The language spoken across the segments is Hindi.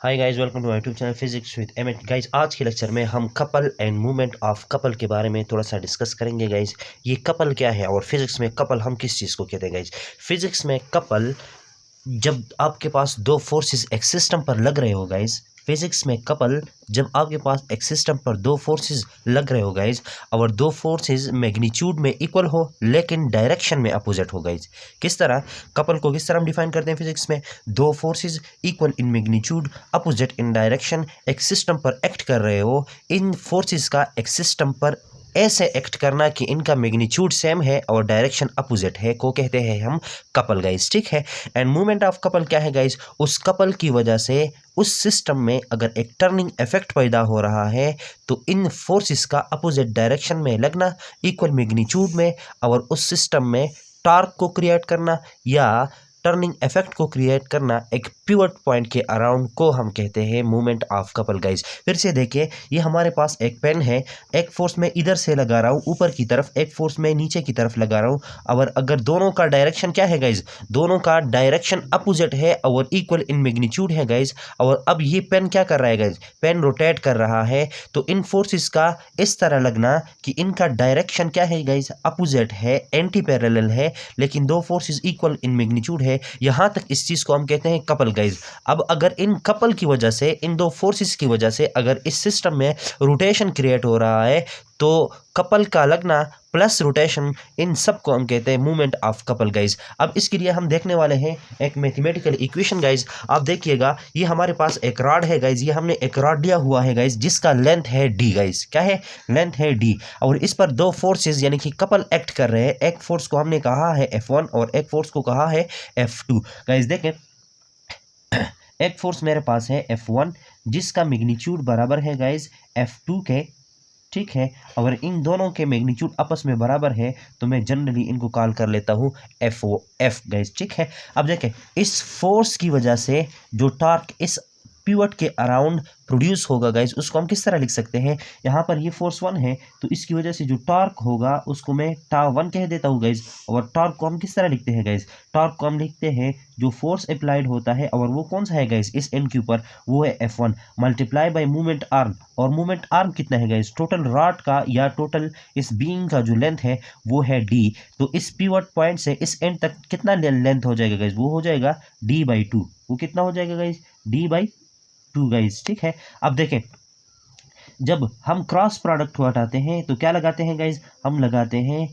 Hi guys, welcome to my YouTube channel physics with Amit. Guys, आज के लेक्चर में हम couple and movement of couple के बारे में थोड़ा सा डिस्कस करेंगे। गाइस, ये कपल क्या है और फिजिक्स में कपल हम किस चीज़ को कहते हैं। गाइस, फिजिक्स में कपल जब आपके पास दो फोर्सेस एक सिस्टम पर लग रहे हो। गाइस, फिजिक्स में कपल जब आपके पास एक सिस्टम पर दो फोर्सेस लग रहे हो। गाइस, और दो फोर्सेस मैग्नीट्यूड में इक्वल हो लेकिन डायरेक्शन में अपोजिट हो। गाइस, किस तरह कपल को किस तरह हम डिफाइन करते हैं फिजिक्स में? दो forces equal in magnitude, opposite in direction, एक सिस्टम पर एक्ट कर रहे हो। इन फोर्सेस का एक सिस्टम पर ऐसे एक्ट करना कि इनका मैग्नीट्यूड सेम है और डायरेक्शन अपोजिट है को कहते हैं हम कपल। गाइस, ठीक है। एंड मूवमेंट ऑफ कपल क्या है? गाइस, उस कपल की वजह से उस सिस्टम में अगर एक टर्निंग इफेक्ट पैदा हो रहा है तो इन फोर्सेस का अपोजिट डायरेक्शन में लगना, इक्वल मैग्नीट्यूड में, और उस सिस्टम में टॉर्क को क्रिएट करना या टर्निंग इफेक्ट को क्रिएट करना एक पिवट पॉइंट के अराउंड को हम कहते हैं मूवमेंट ऑफ कपल। गाइस, फिर से देखिए, ये हमारे पास एक पेन है, एक फोर्स में इधर से लगा रहा हूँ ऊपर की तरफ, एक फोर्स में नीचे की तरफ लगा रहा हूँ। और अगर दोनों का डायरेक्शन क्या है? गाइस, दोनों का डायरेक्शन अपोजिट है और इक्वल इन मैग्नीट्यूड है। गाइस, और अब ये पेन क्या कर रहा है? गाइस, पेन रोटेट कर रहा है, तो इन फोर्सेस का इस तरह लगना कि इनका डायरेक्शन क्या है? गाइस, अपोजिट है, एंटी पैरेलल है, लेकिन दो फोर्सेस इक्वल इन मैग्नीट्यूड है। यहां तक इस चीज को हम कहते हैं कपल। गाइस, अब अगर इन कपल की वजह से, इन दो फोर्सेस की वजह से अगर इस सिस्टम में रोटेशन क्रिएट हो रहा है तो कपल का लगना प्लस रोटेशन, इन सब को हम कहते हैं मूवमेंट ऑफ कपल। गाइस, अब इसके लिए हम देखने वाले हैं एक मैथमेटिकल इक्वेशन। गाइस, आप देखिएगा, ये हमारे पास एक रॉड है। गाइस, ये हमने एक रॉड लिया हुआ है गाइस, जिसका लेंथ है डी। गाइस, क्या है? लेंथ है डी, और इस पर दो फोर्सेस यानी कि कपल एक्ट कर रहे हैं। एक फोर्स को हमने कहा है F1 और एक फोर्स को कहा है F2। गाइस, देखें, एक फोर्स मेरे पास है F1 जिसका मैग्नीट्यूड बराबर है गाइस F2 के, ठीक है। अगर इन दोनों के मैग्नीट्यूड आपस में बराबर है तो मैं जनरली इनको कॉल कर लेता हूँ F गाइस, ठीक है। अब देखें, इस फोर्स की वजह से जो टॉर्क इस पिवट के अराउंड प्रोड्यूस होगा गाइस, उसको हम किस तरह लिख सकते हैं? यहाँ पर ये फोर्स 1 है तो इसकी वजह से जो टॉर्क होगा उसको मैं τ1 कह देता हूँ गाइस। और टॉर्क को हम किस तरह लिखते हैं गाइस? टॉर्क को हम लिखते हैं जो फोर्स अप्लाइड होता है, और वो कौन सा है गाइस इस एंड के ऊपर? वो है F1 multiply by movement arm. और मूवमेंट आर्म कितना है गाइस? टोटल रॉड का या टोटल इस बीइंग का जो लेंथ है वो है d। तो इस पिवट पॉइंट से इस एंड तक कितना लेंथ हो जाएगा गाइस? वो हो जाएगा d/2। वो कितना हो जाएगा गाइस? d/2 गाइस, ठीक है। अब देखें, जब हम क्रॉस प्रोडक्ट को हटाते हैं तो क्या लगाते हैं गाइस? हम लगाते हैं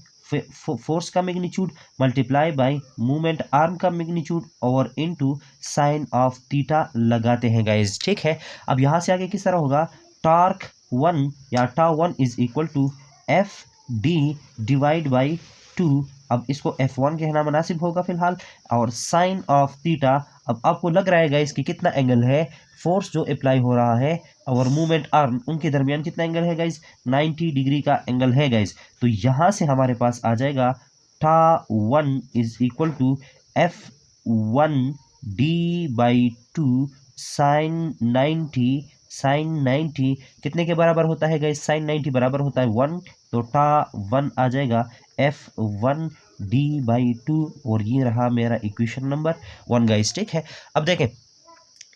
फोर्स का magnitude multiply by movement arm का मैग्नीट्यूड और इनटू साइन ऑफ थीटा लगाते हैं गाइस, ठीक है। अब यहां से आगे किस तरह होगा? टॉर्क 1 या τ1 is equal to F D divide by 2। अब इसको F1 कहना मुनासिब होगा फिलहाल, और साइन ऑफ थीटा। अब आपको लग रहा है गाइस कि कितना एंगल है? फोर्स जो अप्लाई हो रहा है और मूवमेंट आर्म, उनके दरमियान कितना एंगल है गाइस? 90 डिग्री का एंगल है गाइस। तो यहाँ से हमारे पास आ जाएगा τ1 is equal to F1 d/2 sign 90 कितने के बराबर होता है गाइस? साइन 90 बराबर होता है 1, तो τ1 आ जाएगा F1 d/2, और ये रहा मेरा इक्वेशन नंबर 1 गाइस, ठीक है। अब देखें,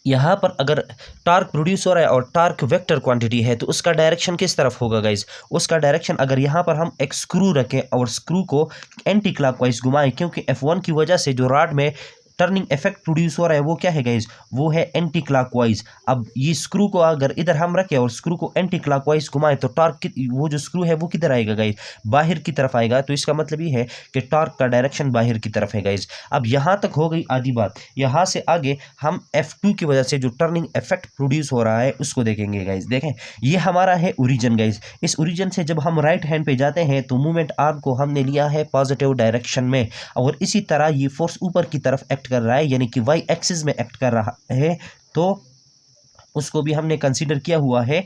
यहाँ पर अगर टार्क प्रोड्यूस हो रहा है और टार्क वेक्टर क्वांटिटी है तो उसका डायरेक्शन किस तरफ होगा गाइस? उसका डायरेक्शन, अगर यहाँ पर हम एक स्क्रू रखें और स्क्रू को एंटी क्लॉकवाइज घुमाएं, क्योंकि F1 की वजह से जो रॉड में टर्निंग इफेक्ट प्रोड्यूस हो रहा है वो क्या है गाइस? वो है एंटी क्लॉकवाइज। अब ये स्क्रू को अगर इधर हम रखें और स्क्रू को एंटी क्लॉकवाइज घुमाएं तो टॉर्क वो जो स्क्रू है वो किधर आएगा गाइस? बाहर की तरफ आएगा। तो इसका मतलब ये है कि टॉर्क का डायरेक्शन बाहर की तरफ है गाइस। अब यहाँ तक हो गई आधी बात। यहाँ से आगे हम F2 की वजह से जो टर्निंग इफेक्ट प्रोड्यूस हो रहा है उसको देखेंगे गाइस। देखें, ये हमारा है ओरिजिन गाइस। इस ओरिजिन से जब हम राइट हैंड पे जाते हैं तो मूवमेंट आर्म को हमने लिया है पॉजिटिव डायरेक्शन में, और इसी तरह ये फोर्स ऊपर की तरफ एक्ट कर रहा है यानी कि वाई एक्सिस में एक्ट कर रहा है, तो उसको भी हमने कंसीडर किया हुआ है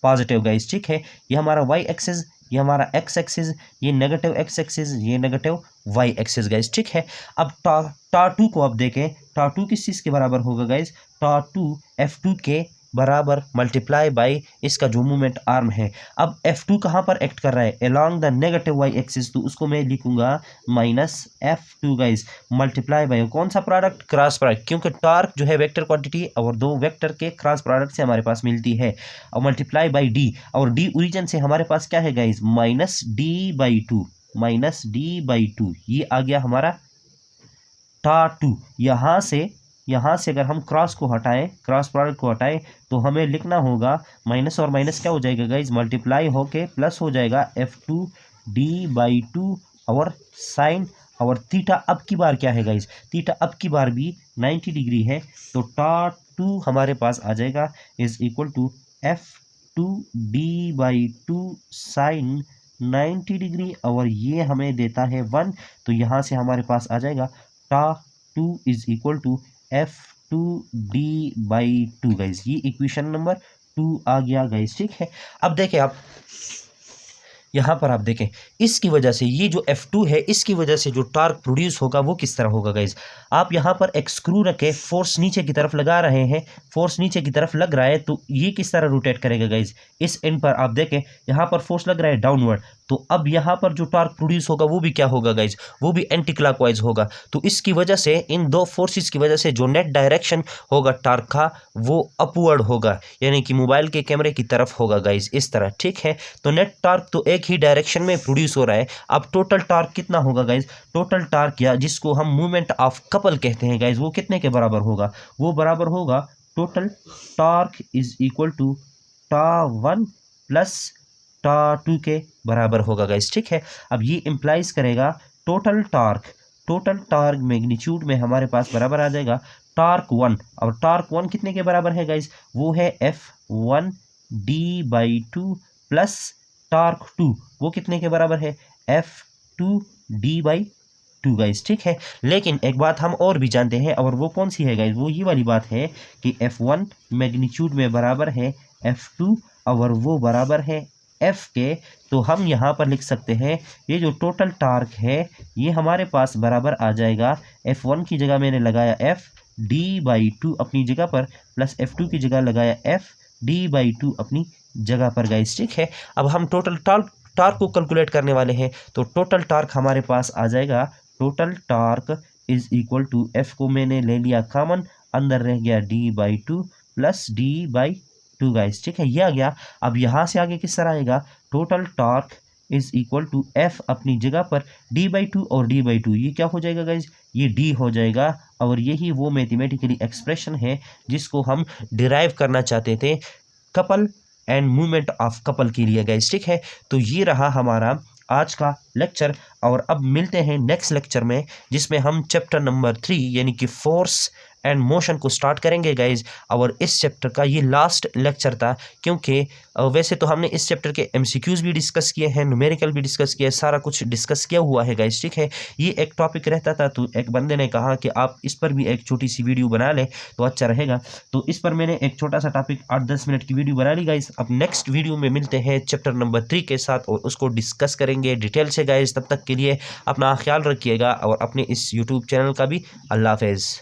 पॉजिटिव गाइस, ठीक है। ये हमारा वाई एक्सिस, ये हमारा एक्स एक्सिस, ये नेगेटिव एक्स एक्सिस, ये नेगेटिव वाई एक्सिस गाइस, ठीक है। अब τ2 को आप देखें, τ2 किस चीज़ के बराबर होगा गाइस? τ2 F2 के बराबर मल्टीप्लाई बाई इसका जो मूवमेंट आर्म है। अब F2 कहाँ पर एक्ट कर रहा है, along the negative Y axis, तो उसको मैं लिखूंगा minus F2 guys multiply by कौन सा प्रोडक्ट, क्रॉस प्रोडक्ट, क्योंकि टॉर्क जो है वेक्टर क्वांटिटी और दो वेक्टर के क्रॉस प्रोडक्ट से हमारे पास मिलती है, और मल्टीप्लाई बाई डी, और डी ओरिजिन से हमारे पास क्या है guys minus D by to, minus D by two, ये आ गया हमारा टा टू। यहाँ से अगर हम क्रॉस को हटाएं, क्रॉस प्रोडक्ट को हटाएं, तो हमें लिखना होगा माइनस और माइनस क्या हो जाएगा गाइज मल्टीप्लाई होके प्लस हो जाएगा F2 डी बाई टू और साइन, और थीटा अब की बार क्या है गाइज, थीटा अब की बार भी 90 डिग्री है, तो टा टू हमारे पास आ जाएगा is equal to F2 D by two sine 90 degree, और ये हमें देता है 1, तो यहाँ से हमारे पास आ जाएगा tau two is equal to F2 D by two guys, ये इक्वेशन नंबर 2 आ गया गाइज। ठीक है, अब देखें आप यहाँ पर, आप देखें इसकी वजह से ये जो F2 है, इसकी वजह से जो टॉर्क प्रोड्यूस होगा वो किस तरह होगा गाइज। आप यहाँ पर एक स्क्रू रखे, फोर्स नीचे की तरफ लगा रहे हैं, फोर्स नीचे की तरफ लग रहा है, तो ये किस तरह रोटेट करेगा गाइज, इस एंड पर आप देखें यहाँ पर फोर्स लग रहा है डाउनवर्ड, तो अब यहाँ पर जो टॉर्क प्रोड्यूस होगा वो भी क्या होगा गाइज, वो भी एंटी क्लॉकवाइज होगा। तो इसकी वजह से, इन दो फोर्सेस की वजह से जो नेट डायरेक्शन होगा टॉर्क का वो अपवर्ड होगा, यानी कि मोबाइल के कैमरे की तरफ होगा गाइज, इस तरह। ठीक है, तो नेट टॉर्क तो एक ही डायरेक्शन में प्रोड्यूस हो रहा है। अब टोटल टॉर्क कितना होगा गाइज, टोटल टॉर्क या जिसको हम मूवमेंट ऑफ कपल कहते हैं गाइज, वो कितने के बराबर होगा, वो बराबर होगा total torque is equal to tau 1 plus टा 2 के बराबर होगा गाइज। ठीक है, अब ये इम्प्लाइज करेगा टोटल टॉर्क मैग्नीट्यूड में हमारे पास बराबर आ जाएगा टॉर्क 1, और टॉर्क 1 कितने के बराबर है गाइज, वो है F1 D by two plus torque 2, वो कितने के बराबर है F2 D by two guys. ठीक है, लेकिन एक बात हम और भी जानते हैं, और वो कौन सी है गाइज, वो ये वाली बात है कि F1 मैग्नीट्यूड में बराबर है F2 और वो बराबर है F के, तो हम यहाँ पर लिख सकते हैं ये जो टोटल टॉर्क है ये हमारे पास बराबर आ जाएगा, F1 की जगह मैंने लगाया F डी बाई टू अपनी जगह पर, प्लस F2 की जगह लगाया F डी बाई टू अपनी जगह पर गाइज। ठीक है, अब हम टोटल टॉर्क को कैलकुलेट करने वाले हैं, तो टोटल टॉर्क हमारे पास आ जाएगा, total torque is equal to F को मैंने ले लिया कॉमन, अंदर रह गया D by two plus D by two guys. ठीक है, ये आ गया। अब यहाँ से आगे किस तरह आएगा, total torque is equal to F अपनी जगह पर डी बाई टू और डी बाई टू, ये क्या हो जाएगा गाइज, ये D हो जाएगा, और यही वो मैथमेटिकली एक्सप्रेशन है जिसको हम डिराइव करना चाहते थे couple and movement of couple के लिए गाइज। ठीक है, तो ये रहा हमारा आज का लेक्चर, और अब मिलते हैं नेक्स्ट लेक्चर में जिसमें हम चैप्टर नंबर 3 यानी कि फोर्स एंड मोशन को स्टार्ट करेंगे गाइज। और इस चैप्टर का ये लास्ट लेक्चर था, क्योंकि वैसे तो हमने इस चैप्टर के MCQs भी डिस्कस किए हैं, न्यूमेरिकल भी डिस्कस किया है, सारा कुछ डिस्कस किया हुआ है गाइज। ठीक है, ये एक टॉपिक रहता था, तो एक बंदे ने कहा कि आप इस पर भी एक छोटी सी वीडियो बना लें तो अच्छा रहेगा, तो इस पर मैंने एक छोटा सा टॉपिक 8-10 मिनट की वीडियो बना ली गाइज। अब नेक्स्ट वीडियो में मिलते हैं चैप्टर नंबर 3 के साथ, और उसको डिस्कस करेंगे डिटेल से गाइज। तब तक के लिए अपना ख्याल रखिएगा, और अपने इस यूट्यूब चैनल का भी अल्लाह हाफिज़।